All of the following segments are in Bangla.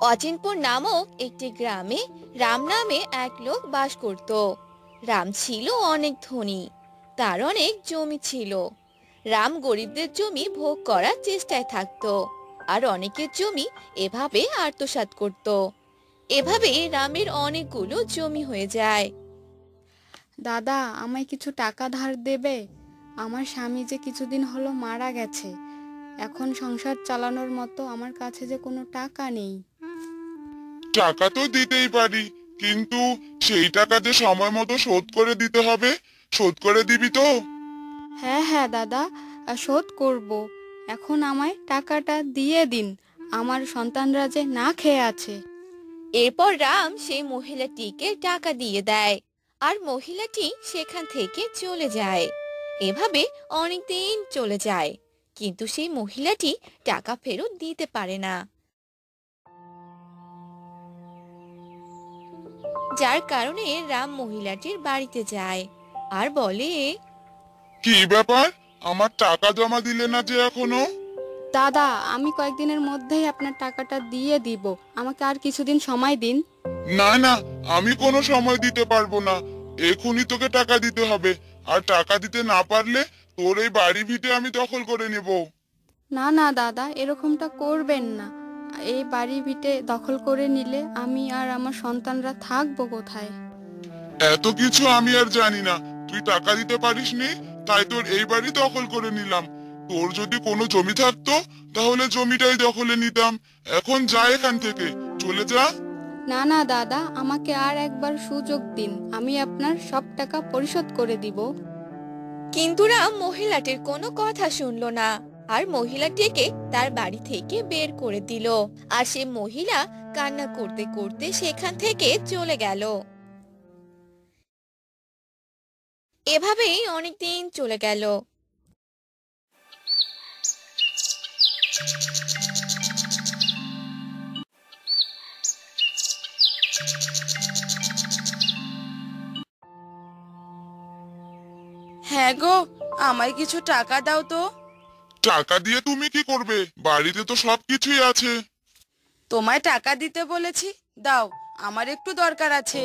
অচিনপুর নামক একটি গ্রামে রাম নামে এক লোক বাস করত। রাম ছিল অনেক ধনী, তার অনেক জমি ছিল। রাম গরিবদের জমি ভোগ করার চেষ্টায় থাকতো, আর অনেকের জমি এভাবে আত্মসাৎ করত। এভাবে রামের অনেকগুলো জমি হয়ে যায়। দাদা, আমায় কিছু টাকা ধার দেবে? আমার স্বামী যে কিছুদিন হলো মারা গেছে। এখন সংসার চালানোর মতো আমার কাছে যে কোনো টাকা নেই। টাকা তো দিতেই পারি, কিন্তু সেই টাকা যে সময় মতো শোধ করে দিতে হবে। শোধ করে দিবি তো? হ্যাঁ হ্যাঁ দাদা, শোধ করব। এখন আমায় টাকাটা দিয়ে দিন, আমার সন্তানরা যে না খেয়ে আছে। এরপর রাম সেই মহিলাটিকে টাকা দিয়ে দেয়, আর মহিলাটি সেখান থেকে চলে যায়। এভাবে অনেক দিন চলে যায়, কিন্তু সেই মহিলাটি টাকা ফেরত দিতে পারে না। যার কারণে রাম মহিলাটির বাড়িতে যায় আর বলে, কি ব্যাপার, আমার টাকা জমা দিলে না যে এখনো? দাদা, আমি কয়েকদিনের মধ্যেই আপনার টাকাটা দিয়ে দিব, আমাকে আর কিছুদিন সময় দিন। না না, আমি কোনো সময় দিতে পারবো না। এখনই তোকে টাকা দিতে হবে, আর টাকা দিতে না পারলে তোর এই বাড়ি ভিটে আমি দখল করে নেব। না না দাদা, এরকমটা করবেন না। এই বাড়ি ভিটে দখল করে নিলে আমি আর আমার সন্তানরা থাকবো কোথায়? এত কিছু আমি আর জানি না। তুই টাকা দিতে পারিসনি, তাই তোর এই বাড়ি দখল করে নিলাম। তোর যদি কোনো জমি থাকতো, তাহলে জমিটাই দখলে নিতাম। এখন যা এখান থেকে, চলে যা। না না দাদা, আমাকে আর একবার সুযোগ দিন, আমি আপনার সব টাকা পরিশোধ করে দিব। কিন্তু রাম মহিলাটির কোনো কথা শুনলো না, আর মহিলাটিকে তার বাড়ি থেকে বের করে দিল। আর সে মহিলা কান্না করতে করতে সেখান থেকে চলে গেল। এভাবেই অনেকদিন চলে গেল। হ্যাঁ গো, আমায় কিছু টাকা দাও তো। টাকা দিয়ে তুমি কি করবে? বাড়িতে তো সবকিছুই আছে। তোমায় টাকা দিতে বলেছি, দাও, আমার একটু দরকার আছে।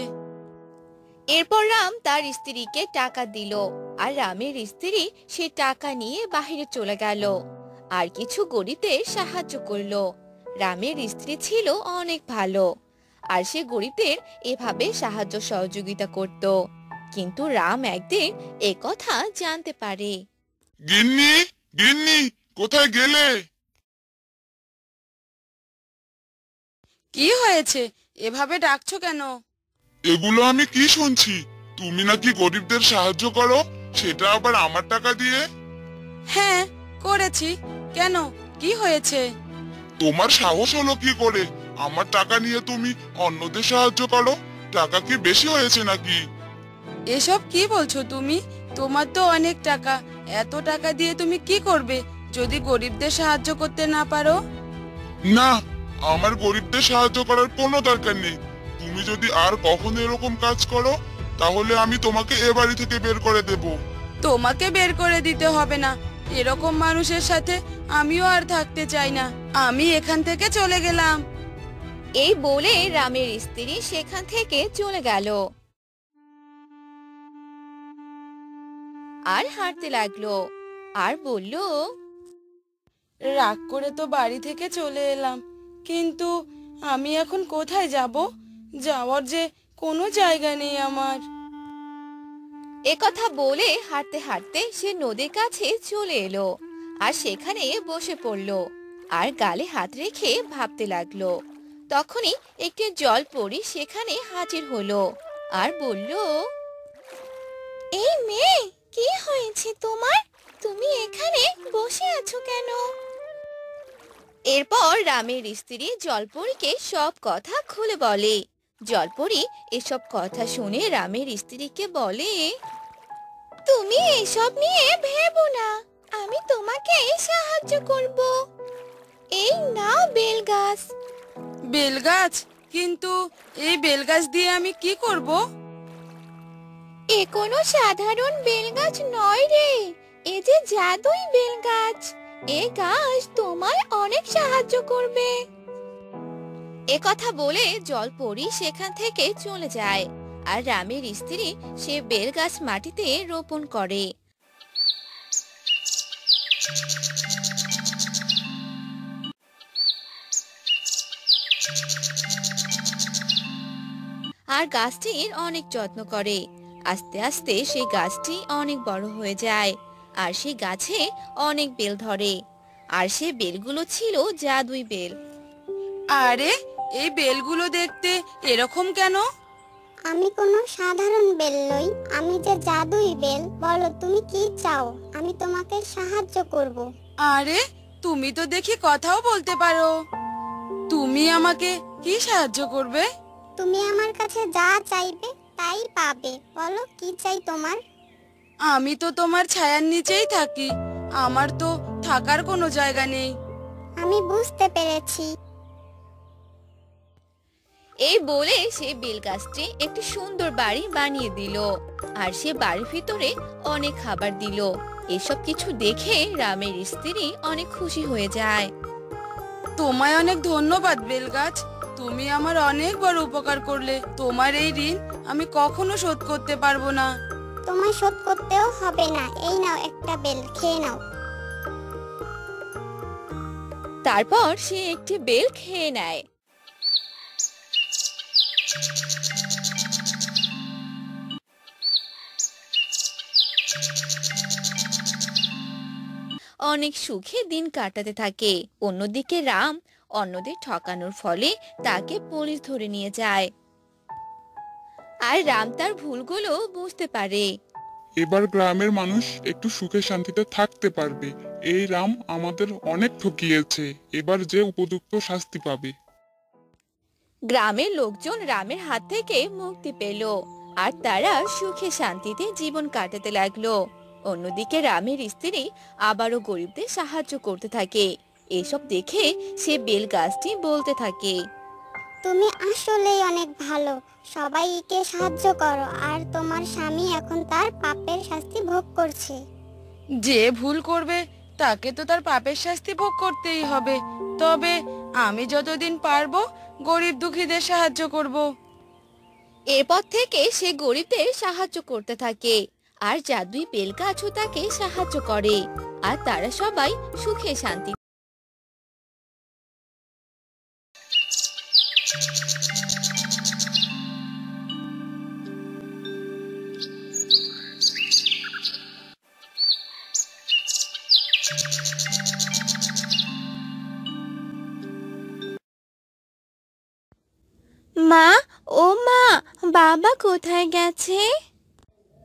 এরপর রাম তার স্ত্রীকে টাকা দিল, আর রামের স্ত্রী সে টাকা নিয়ে বাহিরে চলে গেল আর কিছু গরিবদের সাহায্য করলো। রামের স্ত্রী ছিল অনেক ভালো, আর সে গরিবদের এভাবে সাহায্য সহযোগিতা করত। কিন্তু রাম একদিন কথা জানতে পারে। গিন্নি, গিন্নি, কোথায় গেলে? কি হয়েছে, এভাবে ডাকছো কেন? এগুলো আমি কি শুনছি? তুমি নাকি গরিবদের সাহায্য করো, সেটা আবার আমার টাকা দিয়ে? হ্যাঁ, করেছি। কেন, কি হয়েছে? তোমার সাহস হলো কি করে? আমার টাকা নিয়ে তুমি অন্যদের সাহায্য করো? টাকা কি বেশি হয়েছে নাকি? এসব কি বলছো তুমি? তোমার তো অনেক টাকা, এত টাকা দিয়ে তুমি কি করবে যদি গরিবদের সাহায্য করতে না পারো? না, আমার গরিবদের সাহায্য করার কোনো দরকার নেই। তুমি যদি আর কখনো এরকম কাজ করো, তাহলে আমি তোমাকে এ বাড়ি থেকে বের করে দেব। তোমাকে বের করে দিতে হবে না, এরকম মানুষের সাথে আমিও আর থাকতে চাই না। আমি এখান থেকে চলে গেলাম। এই বলে রামের স্ত্রী সেখান থেকে চলে গেল আর হাঁটতে লাগলো আর বলল, রাগ করে তো বাড়ি থেকে চলে এলাম, কিন্তু আমি এখন কোথায় যাব? যাওয়ার যে কোনো জায়গা নেই আমার। একথা বলে হাঁটতে হাঁটতে সে নদীর কাছে চলে এলো আর সেখানে বসে পড়লো আর গালে হাত রেখে ভাবতে লাগলো। তখনই একটি জলপরী সেখানে হাজির হলো আর বলল, এই মেয়ে, কি হয়েছে তোমার? তুমি এখানে বসে আছো কেন? এরপর রামের স্ত্রী জলপরীকে সব কথা খুলে বলে। জলপরী এসব কথা শুনে রামের স্ত্রীকে বলে, তুমি এসব নিয়ে ভেবো না, আমি তোমাকে সাহায্য করব। এই নাও বেলগাছ। বেলগাছ? কিন্তু এই বেলগাছ দিয়ে আমি কি করব? এ কোনো সাধারণ বেলগাছ নয় রে, এ যে জাদুই বেলগাছ। এ গাছ তোমায় অনেক সাহায্য করবে। এ কথা বলে জলপরি সেখান থেকে চলে যায়। আর রামের স্ত্রী সে বেল গাছ মাটিতে রোপণ করে। আর গাছটির অনেক যত্ন করে। আস্তে আস্তে সেই গাছটি অনেক বড় হয়ে যায়। আর সেই গাছে অনেক বেল ধরে। আর সে বেলগুলো ছিল জাদুই বেল। আরে, এই বেলগুলো দেখতে এরকম কেন? আমি কোনো সাধারণ বেল নই, আমি যে জাদুই বেল। বলো তুমি কি চাও, আমি তোমাকে সাহায্য করব। আরে, তুমি তো দেখি কথাও বলতে পারো। তুমি আমাকে কি সাহায্য করবে? তুমি আমার কাছে যা চাইবে তাই পাবে। বলো কি চাই তোমার। আমি তো তোমার ছায়ার নিচেই থাকি, আমার তো থাকার কোনো জায়গা নেই। আমি বুঝতে পেরেছি। এই বলে সে বেল গাছটি একটি সুন্দর বাড়ি বানিয়ে দিল। আর সে বাড়ির ভিতরে অনেক খাবার দিল। এসব কিছু দেখে রামের স্ত্রী অনেক খুশি হয়ে যায়। তোমায় অনেক ধন্যবাদ বেলগাছ, তুমি আমার অনেক বড় উপকার করলে। তোমার এই ঋণ আমি কখনো শোধ করতে পারবো না। তোমায় শোধ করতেও হবে না, এই নাও একটা বেল, খেয়ে নাও। তারপর সে একটি বেল খেয়ে নেয়। অনেক সুখে দিন কাটাতে থাকে। অন্যদিকে রাম অন্যদের ঠকানোর ফলে তাকে পুলিশ ধরে নিয়ে যায়। আর রাম তার ভুলগুলো বুঝতে পারে। এবার গ্রামের মানুষ একটু সুখে শান্তিতে থাকতে পারবে। এই রাম আমাদের অনেক ঠকিয়েছে, এবার যে উপযুক্ত শাস্তি পাবে। গ্রামের লোকজন রামের হাত থেকে মুক্তি পেল। আর তারা সুখে শান্তিতে জীবন কাটাতে লাগলো। অন্যদিকে রামের স্ত্রী আবারও গরিবদের সাহায্য করতে থাকে। এসব দেখে সে বেল গাছটি বলতে থাকে, তুমি আসলেই অনেক ভালো, সবাইকে সাহায্য করো। আর তোমার স্বামী এখন তার পাপের শাস্তি ভোগ করছে। যে ভুল করবে তাকে তো তার পাপের শাস্তি ভোগ করতেই হবে। তবে আমি যতদিন পারবো গরিব দুঃখীদের সাহায্য করব। এরপর থেকে সে গরিবদের সাহায্য করতে থাকে। আর জাদুই বেল গাছও তাকে সাহায্য করে। আর তারা সবাই সুখে শান্তি। মা, ও মা, বাবা কোথায় গেছে?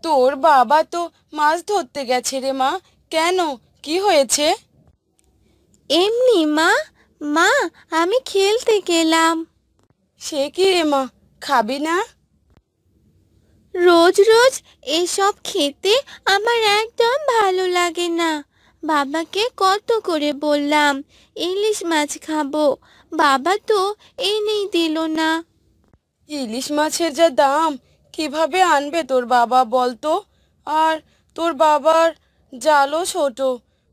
তোর বাবা তো মাছ ধরতে গেছে রে মা। কেন, কি হয়েছে? এমনি মা। মা, আমি খেলতে গেলাম। সে কি রে মা, খাবি না? রোজ রোজ এসব খেতে আমার একদম ভালো লাগে না। বাবাকে কত করে বললাম ইলিশ মাছ খাবো, বাবা তো এনেই দিল না। ইলিশ মাছের যা দাম, কিভাবে আনবে তোর বাবা বলতো? আর তোর বাবার জালও ছোট,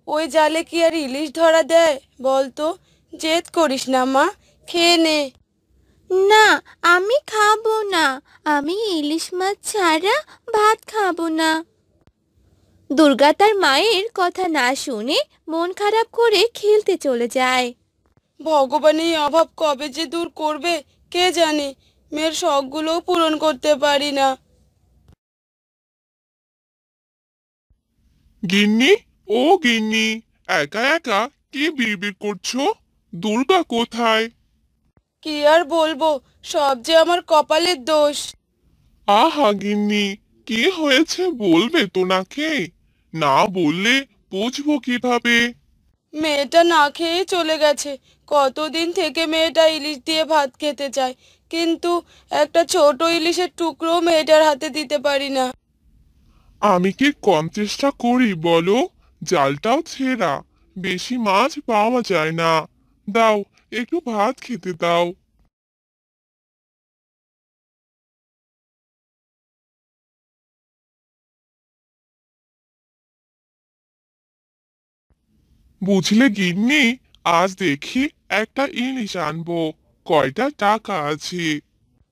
ওই জালে কি আর ইলিশ ধরা দেয় বলতো? জেদ করিস না মা, খেয়ে নে। না, আমি খাবো না। আমি ইলিশ মাছ ছাড়া ভাত খাবো না। দুর্গা তার মায়ের কথা না শুনে মন খারাপ করে খেলতে চলে যায়। ভগবান এই অভাব কবে যে দূর করবে কে জানে। মেয়ের শখগুলোও পূরণ করতে পারি না। গিন্নি, ও গিন্নি, একা একা কি বিড়বিড় করছো? দুর্গা কোথায়? কি আর বলবো, সব যে আমার কপালের দোষ। আহা গিন্নি, কি হয়েছে বলবে তো নাকি? না বললে বুঝবো কিভাবে? মেয়েটা না খেয়ে চলে গেছে। কতদিন থেকে মেয়েটা ইলিশ দিয়ে ভাত খেতে চায়, কিন্তু একটা ছোট ইলিশের টুকরো মেয়েটার হাতে দিতে পারি না। আমি কি কম চেষ্টা করি বলো? জালটাও ছেঁড়া, বেশি মাছ পাওয়া যায় না। দাও, একটু ভাত খেতে দাও। বুঝলে গিন্নি, আজ দেখি একটা ইলিশ আনবো। কয়টা টাকা আছে।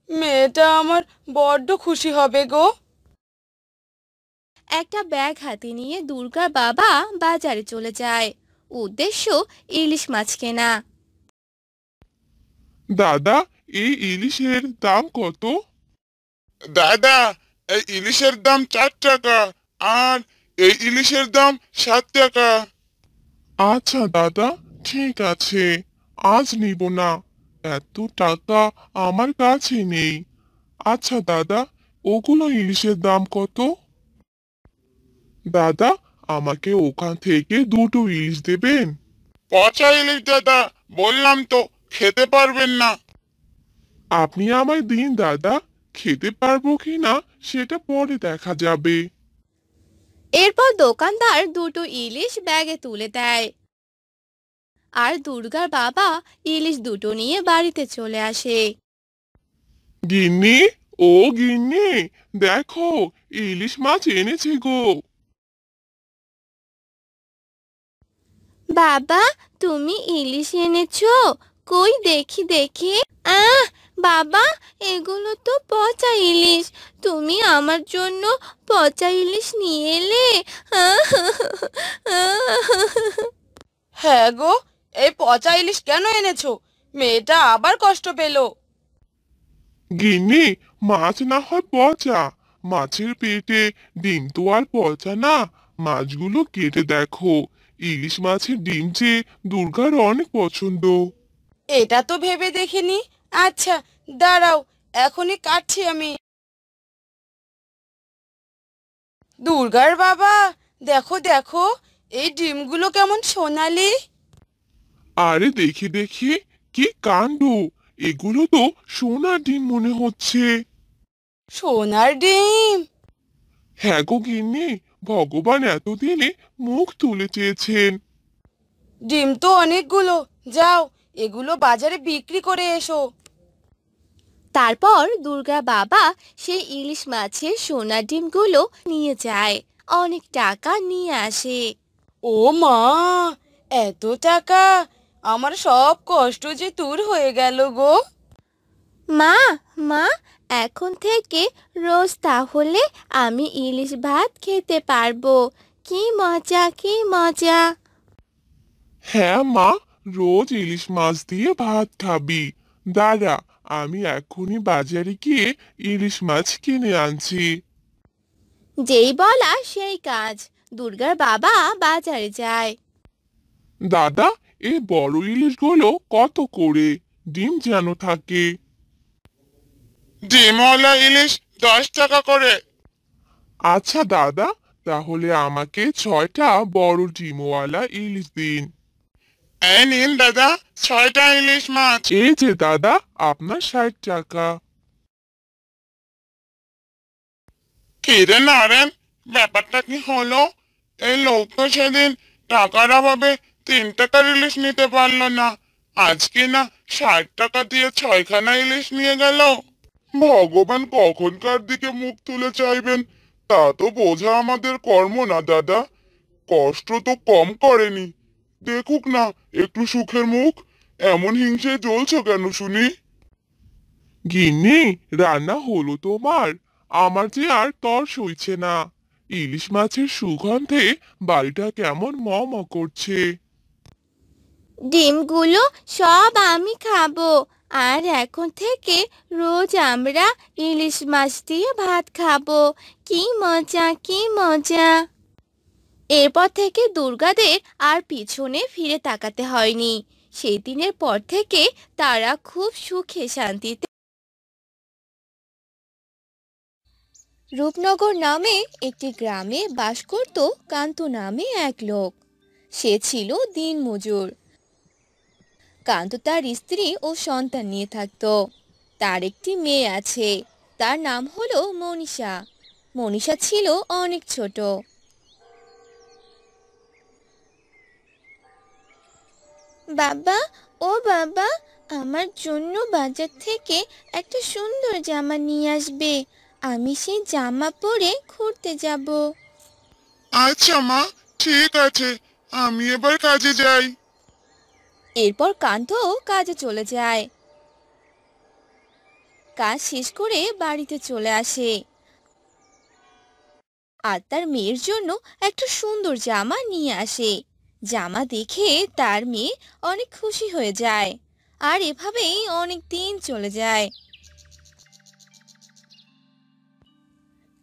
মেয়েটা আমার বড্ড খুশি হবে গো। একটা ব্যাগ হাতে নিয়ে দুর্গার বাবা বাজারে চলে যায়। উদ্দেশ্য ইলিশ মাছ কেনা। দাদা, এই ইলিশের দাম কত? দাদা, এই ইলিশের দাম 4 টাকা, আর এই ইলিশের দাম 7 টাকা। আচ্ছা দাদা, ঠিক আছে, আজ নিব না, এত টাকা আমার কাছে নেই। আচ্ছা দাদা, ওগুলো ইলিশের দাম কত? দাদা, আমাকে ওখান থেকে 2টো ইলিশ দেবেন। পচা ইলিশ দাদা, বললাম তো খেতে পারবেন না। আপনি আমায় দিন দাদা, খেতে পারবো কিনা সেটা পরে দেখা যাবে। এরপর দোকানদার দুটো ইলিশ ব্যাগে তুলে দেয়, আর দুর্গার বাবা ইলিশ দুটো নিয়ে বাড়িতে চলে আসে। গিন্নি, ও গিন্নি, দেখো ইলিশ মাছ এনেছি গো। বাবা, তুমি ইলিশ এনেছো? কই দেখি দেখি। আহ, বাবা, এগুলো তো পচা ইলিশ। তুমি আমার জন্য পচা ইলিশ নিয়ে এলে? হ্যাঁ গো, এই পচা ইলিশ কেন এনেছো? মেয়েটা আবার কষ্ট পেলো। গিন্নি, মাছ না হয় পচা, মাছের পেটে ডিম তো আর পচা না। মাছগুলো কেটে দেখো, ইলিশ মাছের ডিম যে দুর্গার অনেক পছন্দ। এটা তো ভেবে দেখিনি। আচ্ছা, দাঁড়াও, এখনই কাটছি আমি। দুর্গার বাবা, দেখো দেখো, এই ডিমগুলো কেমন সোনালি। আরে দেখি দেখি, কি কাণ্ড, এগুলো তো সোনার ডিম মনে হচ্ছে। সোনার ডিম? হ্যাঁ গো গিন্নি, ভগবান এতদিনে মুখ তুলে চেয়েছেন। ডিম তো অনেকগুলো, যাও এগুলো বাজারে বিক্রি করে এসো। তারপর দুর্গা বাবা সেই ইলিশ মাছের সোনা ডিমগুলো নিয়ে যায়, অনেক টাকা নিয়ে আসে। ও মা, এত টাকা! আমার সব কষ্ট যে দূর হয়ে গেল গো। মা, মা, এখন থেকে রোজ তাহলে আমি ইলিশ ভাত খেতে পারবো। কি মজা, কি মজা! হ্যাঁ মা, রোজ ইলিশ মাছ দিয়ে ভাত খাবি। দাঁড়া, আমি এখনই বাজারে গিয়ে ইলিশ মাছ কিনে আনছি। যেই বলা সেই কাজ, দুর্গার বাবা বাজারে যায়। দাদা, এই বড় ইলিশগুলো কত করে? ডিম যেন থাকে। ডিমওয়ালা ইলিশ 10 টাকা করে। আচ্ছা দাদা, তাহলে আমাকে 6টা বড় ডিমওয়ালা ইলিশ দিন। এই নিন দাদা, 6টা ইলিশ মাছ। এই যে দাদা, আপনার 60 টাকা। কি রে নারেন, ব্যাপারটা কি হলো? এই লোক তো সেদিন টাকার অভাবে 3 টাকার ইলিশ নিতে পারলো না, আজকে না 60 টাকা দিয়ে 6খানা ইলিশ নিয়ে গেল। ভগবান কখনকার দিকে মুখ তুলে চাইবেন তা তো বোঝা আমাদের কর্ম না দাদা। কষ্ট তো কম করেনি, দেখুক না একটু সুখের মুখ। এমন হিংসে জ্বলছো কেন শুনি? গিন্নি, রান্না হলো তোমার? আমার যে আর তর সইছে না, ইলিশ মাছের সুগন্ধে বাড়িটা কেমন ম ম করছে। ডিমগুলো সব আমি খাবো, আর এখন থেকে রোজ আমরা ইলিশ মাছ দিয়ে ভাত খাবো। কি মজা, কি মজা! এরপর থেকে দুর্গাদের আর পিছনে ফিরে তাকাতে হয়নি। সেই দিনের পর থেকে তারা খুব সুখে শান্তিতে। রূপনগর নামে একটি গ্রামে বাস করত কান্ত নামে এক লোক। সে ছিল দিনমজুর। কান্ত তার স্ত্রী ও সন্তান নিয়ে থাকতো। তার একটি মেয়ে আছে, তার নাম হলো মনীষা। মনীষা ছিল অনেক ছোট। বাবা, ও বাবা, আমার জন্য বাজার থেকে একটা সুন্দর জামা নিয়ে আসবে। আমি সেই জামা পরে ঘুরতে যাব। আচ্ছা মা, ঠিক আছে, আমি এবার কাজে যাই। এরপর কান্ত কাজে চলে যায়। কাজ শেষ করে বাড়িতে চলে আসে আর তার মেয়ের জন্য একটা সুন্দর জামা নিয়ে আসে। জামা দেখে তার মেয়ে অনেক খুশি হয়ে যায় আর এভাবেই অনেক দিন চলে যায়।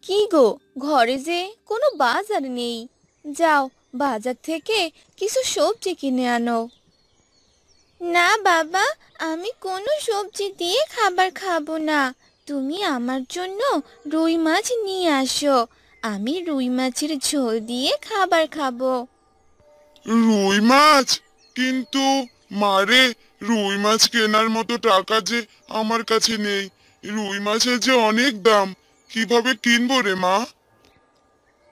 কি গো, ঘরে যে কোনো বাজার নেই, যাও বাজার থেকে কিছু সবজি কিনে আনো। না বাবা, আমি কোনো সবজি দিয়ে খাবার খাবো না। তুমি আমার জন্য রুই মাছ নিয়ে আসো, আমি রুই মাছের ঝোল দিয়ে খাবার খাবো। রুই মাছ? কিন্তু মারে, রুই মাছ কেনার মতো টাকা যে আমার কাছে নেই। রুই মাছের যে অনেক দাম, কিভাবে কিনবো রে মা?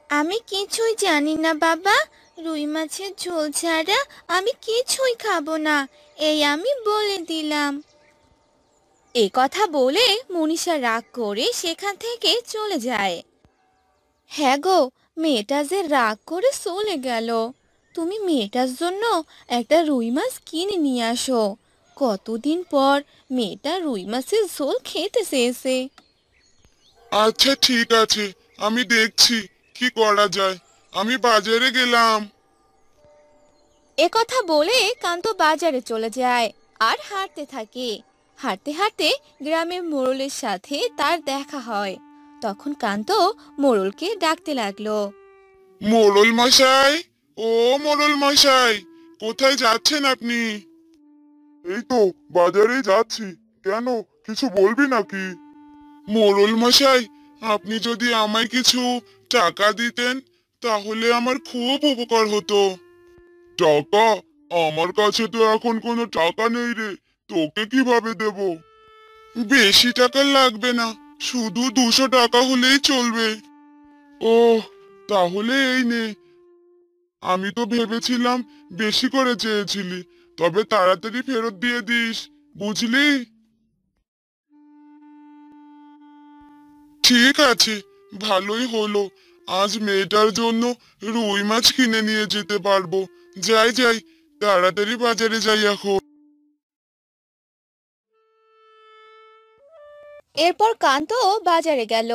আমি কিছুই জানি না বাবা, রুই মাছের ঝোল ছাড়া আমি কিছুই খাবো না, এই আমি বলে দিলাম। এ কথা বলে মনীষা রাগ করে সেখান থেকে চলে যায়। হ্যাঁ গো, মেয়েটা যে রাগ করে চলে গেল। তুমি মেয়েটার জন্য একটা রুই মাছ কিনে নিয়ে আসো। কতদিন পর মেয়েটা রুই মাছের ঝোল খেতে চেয়েছে। আচ্ছা ঠিক আছে, আমি দেখছি কি করা যায়। আমি বাজারে গেলাম। এ কথা বলে কান্ত বাজারে চলে যায় আর হাঁটতে থাকে। হাঁটতে হাঁটতে গ্রামের মোড়লের সাথে তার দেখা হয়। তখন কান্ত মোড়লকে ডাকতে লাগলো। মোড়ল মশাই, ও মোড়ল মশাই, কোথায় যাচ্ছেন আপনি? এই তো বাজারে যাচ্ছি। কেন, কিছু বলবি নাকি? মোড়ল মশাই, আপনি যদি আমায় কিছু টাকা দিতেন তাহলে আমার খুব উপকার হতো। টাকা? আমার কাছে তো এখন কোনো টাকা নেই রে, তোকে কিভাবে দেব? বেশি টাকা লাগবে না, শুধু 200 টাকা হলেই চলবে। ও, তাহলে এই নে। আমি তো ভেবেছিলাম বেশি করে চেয়েছিলি, তবে তাড়াতাড়ি ফেরত দিয়ে দিস, বুঝলি? ঠিক আছে, ভালোই হলো। আজ মেয়েটার জন্য রুই মাছ কিনে নিয়ে যেতে পারবো। যাই যাই, তাড়াতাড়ি বাজারে যাই এখন। এরপর কান্ত বাজারে গেল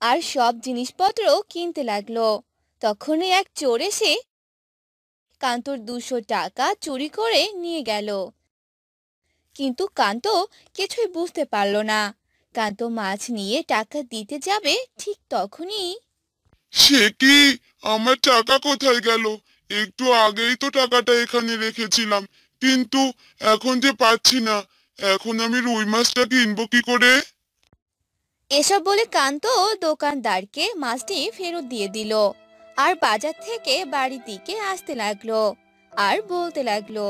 আর সব জিনিসপত্র কিনতে লাগলো। তখনই এক চোর এসে কান্তর 200 টাকা চুরি করে নিয়ে গেল। কিন্তু কান্ত কিছুই বুঝতে পারল না। কান্ত মাছ নিয়ে টাকা দিতে যাবে, ঠিক তখনই সে কি, আমার টাকা কোথায় গেল? একটু আগেই তো টাকাটা এখানে রেখেছিলাম, কিন্তু এখন যে পাচ্ছি না। এখন আমি রুই মাছটা কিনবো কি করে? এসব বলে কান্ত দোকানদারকে মাছটি ফেরত দিয়ে দিল আর বাজার থেকে বাড়ির দিকে আসতে লাগলো আর বলতে লাগলো।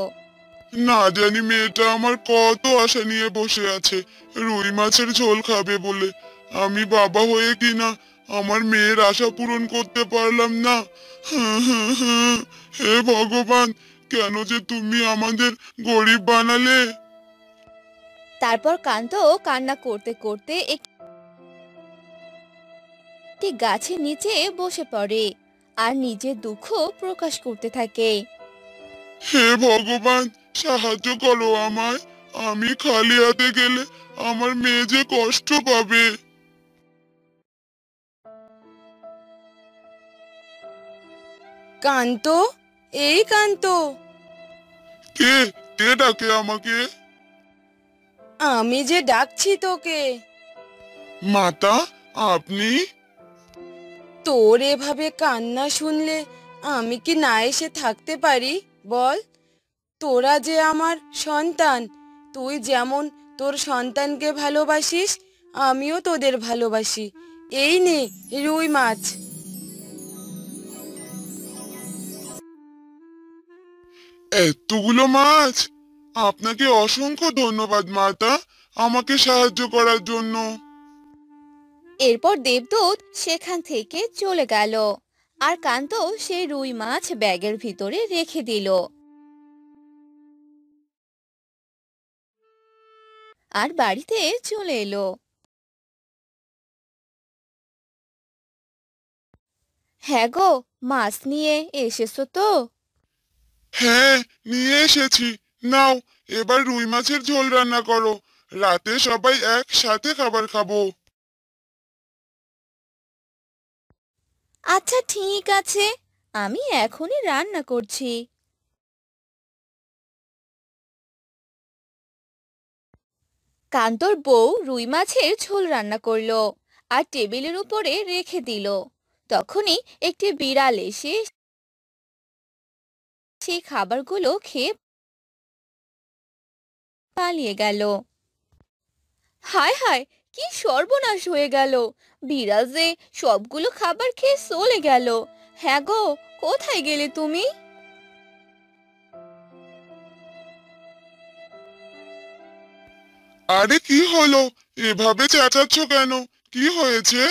না জানি মেয়েটা আমার কত আশা নিয়ে বসে আছে রুই মাছের ঝোল খাবে বলে। আমি বাবা হয়ে কিনা আমার মেয়ের আশা পূরণ করতে পারলাম না। হে ভগবান, কেন যে তুমি আমাদের গরিব বানালে? তারপর কান্ত কান্না করতে করতে একটি গাছের নিচে বসে পড়ে আর নিজের দুঃখ প্রকাশ করতে থাকে। হে ভগবান, সাহায্য করো আমায়। আমি খালি হাতে গেলে আমার মেয়ে যে কষ্ট পাবে। কান্ত, এই কান্ত, কে? কে ডাকে আমাকে? আমি যে ডাকছি তোকে। মাতা, আপনি? তোর এভাবে কান্না শুনলে আমি কি না এসে থাকতে পারি বল? তোরা যে আমার সন্তান, তুই যেমন তোর সন্তানকে ভালোবাসিস, আমিও তোদের ভালোবাসি। এই নে রুই মাছ। এতগুলো মাছ! আপনাকে অসংখ্য ধন্যবাদ মাতা, আমাকে সাহায্য করার জন্য। এরপর দেবদূত সেখান থেকে চলে গেল আর কান্ত সেই রুই মাছ ব্যাগের ভিতরে রেখে দিল আর বাড়িতে চলে এলো। হ্যাঁ গো, মাছ নিয়ে এসেছো তো? হ্যাঁ, নিয়ে এসেছি। নাও, এবার রুই মাছের ঝোল রান্না করো। রাতে সবাই একসাথে খাবার খাবো। আচ্ছা ঠিক আছে, আমি এখনই রান্না করছি। কান্তর বউ রুই মাছের ঝোল রান্না করলো আর টেবিলের উপরে রেখে দিল। তখনই একটি বিড়াল এসে সেই খাবারগুলো খেয়ে পালিয়ে গেল। হায় হায়, কি সর্বনাশ হয়ে গেল! বিড়াল যে সবগুলো খাবার খেয়ে চলে গেল। হ্যাঁ গো, কোথায় গেলে তুমি? আরে কি হলো? এভাবে চেঁচাচ্ছ কেন? কি হয়েছে?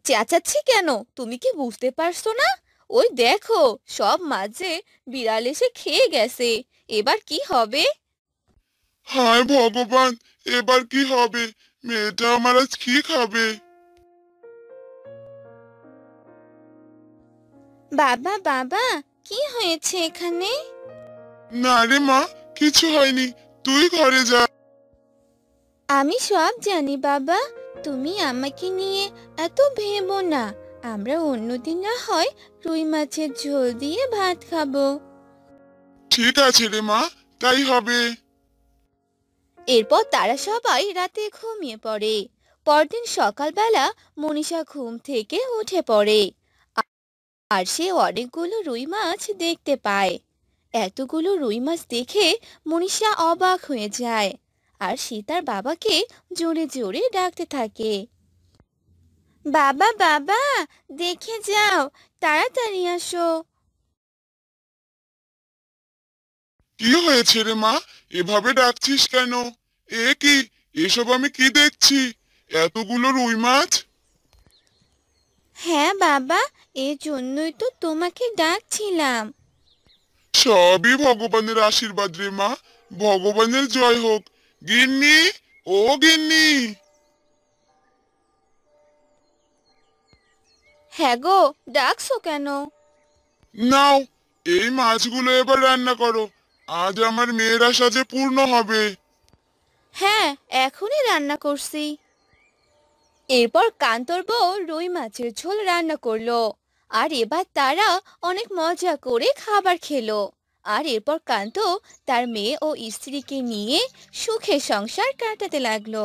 চেঁচাচ্ছি কেন, তুমি কি বুঝতে পারছো না? ওই দেখো, সব মাছ যে বিড়াল এসে খেয়ে গেছে। এবার কি হবে? হায় ভগবান, এবার কি হবে? মেয়েটা আমার আজ কি খাবে? বাবা বাবা, কি হয়েছে এখানে? না রে মা, কিছু হয়নি। তুই ঘরে যা। আমি সব জানি বাবা, তুমি আমাকে নিয়ে এত ভেবো না। আমরা অন্যদিন না হয় রুই মাছের ঝোল দিয়ে ভাত খাবো। ঠিক আছে রে মা, তাই হবে। এরপর তারা সবাই রাতে ঘুমিয়ে পড়ে। পরদিন সকালবেলা মনীষা ঘুম থেকে উঠে পড়ে আর সে অনেকগুলো রুই মাছ দেখতে পায়। এতগুলো রুই মাছ দেখে মনীষা অবাক হয়ে যায় আর সে তার বাবাকে জোরে জোরে ডাকতে থাকে। বাবা বাবা, দেখে যাও, তাড়াতাড়ি আসো। কি হয়েছে রে মা? এভাবে ডাকছিস কেন? এ কি? এসব আমি কি দেখছি? এতগুলো রুই মাছ! হ্যাঁ বাবা, এর জন্যই তো তোমাকে ডাকছিলাম। সবই ভগবানের আশীর্বাদ রে মা। ভগবানের জয় হোক। গিন্নি, ও গিন্নি! হ্যাঁ গো, ডাকছো কেন? নাও, এই মাছগুলো এবার রান্না করো। আজ আমার মেয়ের আশা যে পূর্ণ হবে। হ্যাঁ, এখনই রান্না করছি। এরপর কান্তর বউ রুই মাছের ঝোল রান্না করলো আর এবার তারা অনেক মজা করে খাবার খেলো। আর এরপর কান্ত তার মেয়ে ও স্ত্রীকে নিয়ে সুখে সংসার কাটাতে লাগলো।